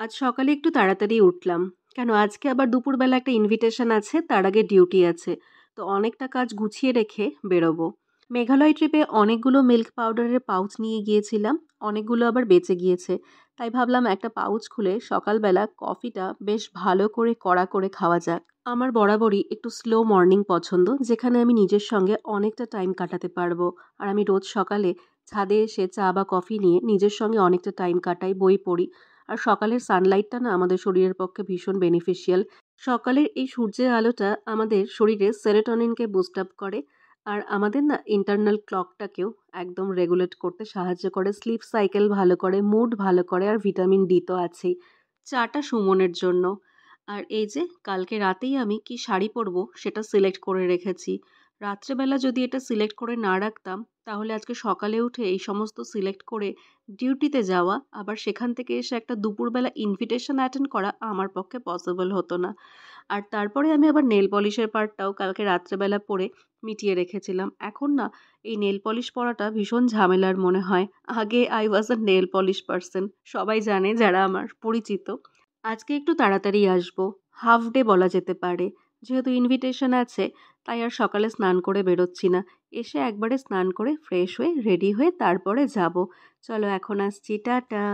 আজ সকালে একটু তাড়াতাড়ি উঠলাম। কেন আজকে আবার দুপুরবেলা একটা ইনভিটেশন আছে, তার আগে ডিউটি আছে। তো অনেকটা কাজ গুছিয়ে রেখে বেরোবো। মেঘালয় ট্রিপে অনেকগুলো মিল্ক পাউডারের পাউচ নিয়ে গিয়েছিলাম, অনেকগুলো আবার বেঁচে গিয়েছে। তাই ভাবলাম একটা পাউচ খুলে সকালবেলা কফিটা বেশ ভালো করে কড়া করে খাওয়া যাক। আমার বরাবরই একটু স্লো মর্নিং পছন্দ, যেখানে আমি নিজের সঙ্গে অনেকটা টাইম কাটাতে পারবো। আর আমি রোজ সকালে ছাদে এসে চা বা কফি নিয়ে নিজের সঙ্গে অনেকটা টাইম কাটাই, বই পড়ি। আর সকালের সানলাইটটা না আমাদের শরীরের পক্ষে ভীষণ বেনিফিশিয়াল। সকালের এই সূর্যের আলোটা আমাদের শরীরে সেরোটোনিনকে বুস্ট আপ করে। আর আমাদের না ইন্টারনাল ক্লকটাকেও একদম রেগুলেট করতে সাহায্য করে, স্লিপ সাইকেল ভালো করে, মুড ভালো করে, আর ভিটামিন ডি তো আছেই। চাটা সুমনের জন্য। আর এই যে কালকে রাতেই আমি কি শাড়ি পরবো সেটা সিলেক্ট করে রেখেছি। রাত্রেবেলা যদি এটা সিলেক্ট করে না রাখতাম, তাহলে আজকে সকালে উঠে এই সমস্ত সিলেক্ট করে ডিউটিতে যাওয়া, আবার সেখান থেকে এসে একটা দুপুরবেলা ইনভিটেশন অ্যাটেন্ড করা আমার পক্ষে পসিবল হতো না। আর তারপরে আমি আবার নেল পলিশের পার্টটাও কালকে রাত্রেবেলা পরে মিটিয়ে রেখেছিলাম। এখন না এই নেল পলিশ পরাটা ভীষণ ঝামেলার মনে হয়। আগে I was a nail polish person, সবাই জানে যারা আমার পরিচিত। আজকে একটু তাড়াতাড়ি আসবো, হাফ ডে বলা যেতে পারে। যেহেতু ইনভিটেশন আছে, তাই আর সকালে স্নান করে বেরোচ্ছি না। এসে একবারে স্নান করে ফ্রেশ হয়ে রেডি হয়ে তারপরে যাব। চলো এখন আসছি, টাটা।